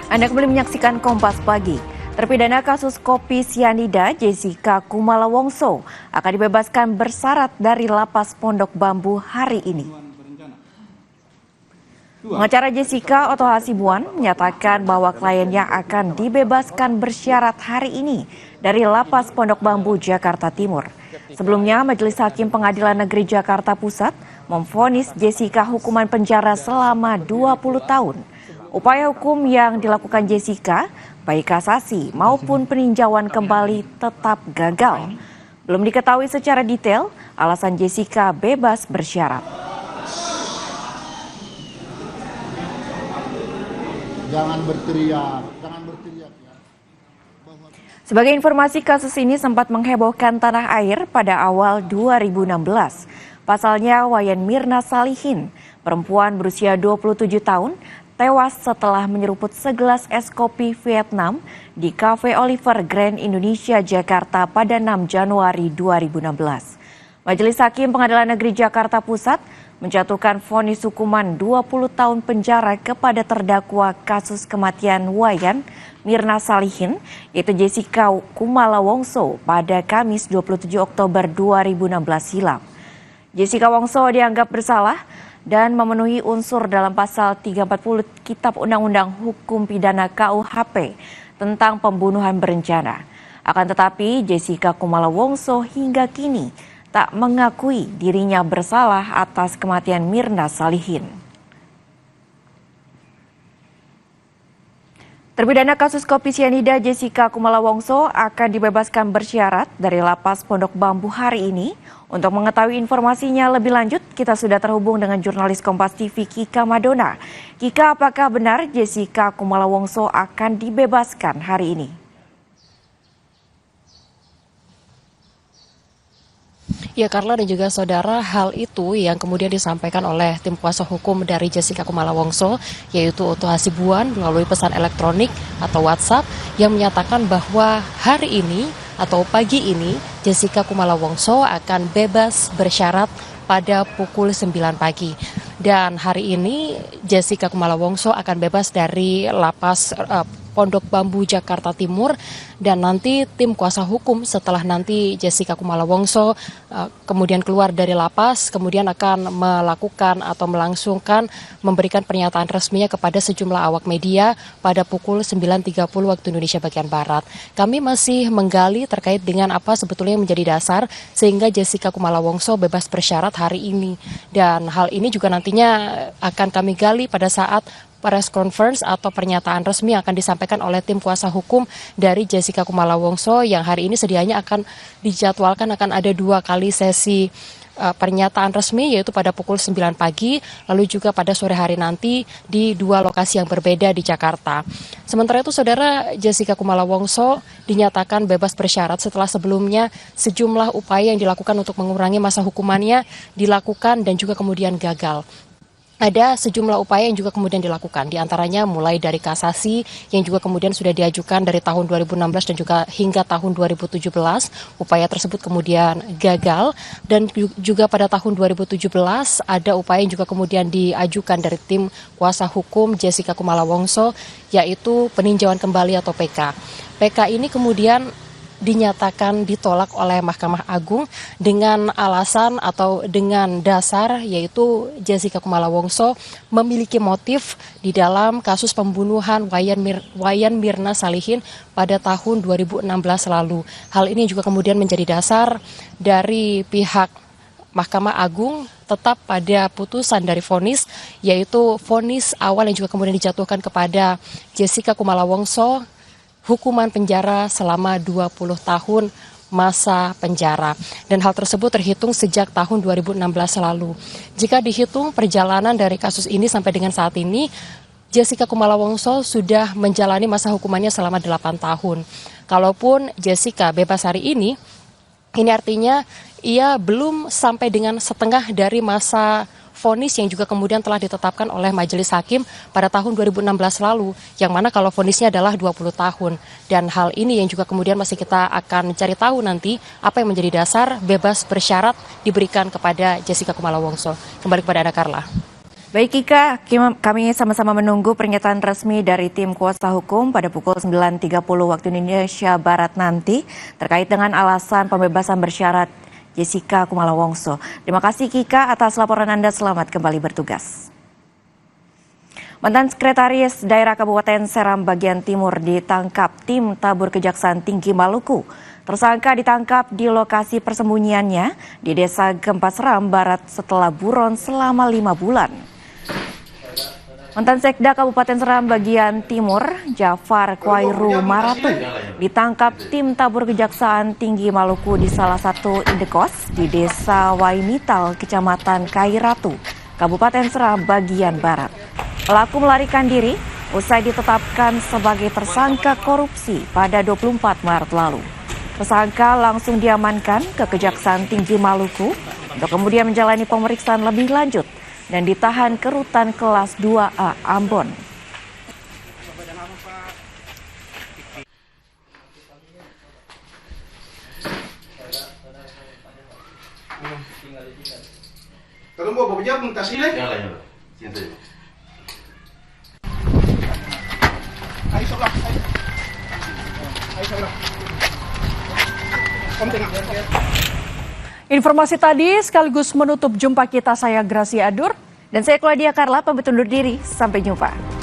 Anda kembali menyaksikan Kompas Pagi. Terpidana kasus kopi sianida Jessica Kumala Wongso akan dibebaskan bersyarat dari lapas Pondok Bambu hari ini. Pengacara Jessica Otto Hasibuan menyatakan bahwa kliennya akan dibebaskan bersyarat hari ini dari lapas Pondok Bambu, Jakarta Timur. Sebelumnya, Majelis Hakim Pengadilan Negeri Jakarta Pusat memvonis Jessica hukuman penjara selama 20 tahun. Upaya hukum yang dilakukan Jessica, baik kasasi maupun peninjauan kembali tetap gagal. Belum diketahui secara detail alasan Jessica bebas bersyarat. Jangan berteriak ya. Sebagai informasi, kasus ini sempat menghebohkan tanah air pada awal 2016. Pasalnya, Wayan Mirna Salihin, perempuan berusia 27 tahun, tewas setelah menyeruput segelas es kopi Vietnam di Cafe Oliver Grand Indonesia, Jakarta pada 6 Januari 2016. Majelis Hakim Pengadilan Negeri Jakarta Pusat menjatuhkan vonis hukuman 20 tahun penjara kepada terdakwa kasus kematian Wayan Mirna Salihin, yaitu Jessica Kumala Wongso pada Kamis 27 Oktober 2016 silam. Jessica Wongso dianggap bersalah dan memenuhi unsur dalam pasal 340 Kitab Undang-Undang Hukum Pidana KUHP tentang pembunuhan berencana. Akan tetapi Jessica Kumala Wongso hingga kini tak mengakui dirinya bersalah atas kematian Mirna Salihin. Terpidana kasus kopi sianida Jessica Kumala Wongso akan dibebaskan bersyarat dari lapas Pondok Bambu hari ini. Untuk mengetahui informasinya lebih lanjut, kita sudah terhubung dengan jurnalis Kompas TV Kika Madona. Kika, apakah benar Jessica Kumala Wongso akan dibebaskan hari ini? Ya, Karla dan juga saudara, hal itu yang kemudian disampaikan oleh tim kuasa hukum dari Jessica Kumala Wongso, yaitu Otto Hasibuan melalui pesan elektronik atau WhatsApp yang menyatakan bahwa hari ini atau pagi ini Jessica Kumala Wongso akan bebas bersyarat pada pukul 9 pagi. Dan hari ini Jessica Kumala Wongso akan bebas dari lapas Pondok Bambu, Jakarta Timur, dan nanti tim kuasa hukum setelah nanti Jessica Kumala Wongso kemudian keluar dari lapas, kemudian akan melakukan atau melangsungkan memberikan pernyataan resminya kepada sejumlah awak media pada pukul 9.30 waktu Indonesia bagian Barat. Kami masih menggali terkait dengan apa sebetulnya yang menjadi dasar sehingga Jessica Kumala Wongso bebas bersyarat hari ini. Dan hal ini juga nantinya akan kami gali pada saat press conference atau pernyataan resmi yang akan disampaikan oleh tim kuasa hukum dari Jessica Kumala Wongso yang hari ini sedianya akan dijadwalkan akan ada 2 kali sesi pernyataan resmi, yaitu pada pukul 9 pagi lalu juga pada sore hari nanti di 2 lokasi yang berbeda di Jakarta. Sementara itu saudara, Jessica Kumala Wongso dinyatakan bebas bersyarat setelah sebelumnya sejumlah upaya yang dilakukan untuk mengurangi masa hukumannya dilakukan dan juga kemudian gagal. Ada sejumlah upaya yang juga kemudian dilakukan, diantaranya mulai dari kasasi yang juga kemudian sudah diajukan dari tahun 2016 dan juga hingga tahun 2017. Upaya tersebut kemudian gagal dan juga pada tahun 2017 ada upaya yang juga kemudian diajukan dari tim kuasa hukum Jessica Kumala Wongso, yaitu peninjauan kembali atau PK. PK ini kemudian dinyatakan ditolak oleh Mahkamah Agung dengan alasan atau dengan dasar yaitu Jessica Kumala Wongso memiliki motif di dalam kasus pembunuhan Wayan Mirna Salihin pada tahun 2016 lalu. Hal ini juga kemudian menjadi dasar dari pihak Mahkamah Agung tetap pada putusan dari vonis, yaitu vonis awal yang juga kemudian dijatuhkan kepada Jessica Kumala Wongso hukuman penjara selama 20 tahun masa penjara. Dan hal tersebut terhitung sejak tahun 2016 lalu. Jika dihitung perjalanan dari kasus ini sampai dengan saat ini, Jessica Kumala Wongso sudah menjalani masa hukumannya selama 8 tahun. Kalaupun Jessica bebas hari ini artinya ia belum sampai dengan setengah dari masa vonis yang juga kemudian telah ditetapkan oleh Majelis Hakim pada tahun 2016 lalu, yang mana kalau vonisnya adalah 20 tahun. Dan hal ini yang juga kemudian masih kita akan cari tahu nanti apa yang menjadi dasar bebas bersyarat diberikan kepada Jessica Kumala Wongso. Kembali kepada Anda, Carla. Baik Kika, kami sama-sama menunggu pernyataan resmi dari tim kuasa hukum pada pukul 9.30 waktu Indonesia Barat nanti terkait dengan alasan pembebasan bersyarat Jessica Kumala Wongso. Terima kasih Kika atas laporan Anda, selamat kembali bertugas. Mantan Sekretaris Daerah Kabupaten Seram bagian Timur ditangkap tim tabur Kejaksaan Tinggi Maluku. Tersangka ditangkap di lokasi persembunyiannya di Desa Gempa Seram Barat setelah buron selama 5 bulan. Mantan Sekda Kabupaten Seram bagian Timur, Jafar Kwairu Maratu, ditangkap tim tabur Kejaksaan Tinggi Maluku di salah satu indekos di Desa Waimital, Kecamatan Kairatu, Kabupaten Seram bagian Barat. Pelaku melarikan diri usai ditetapkan sebagai tersangka korupsi pada 24 Maret lalu. Tersangka langsung diamankan ke Kejaksaan Tinggi Maluku untuk kemudian menjalani pemeriksaan lebih lanjut dan ditahan ke rutan kelas 2A Ambon. Kalau mau bekerja pun tas ini. Informasi tadi sekaligus menutup jumpa kita. Saya Gracia Adur dan saya Claudia Carla pamit undur diri. Sampai jumpa.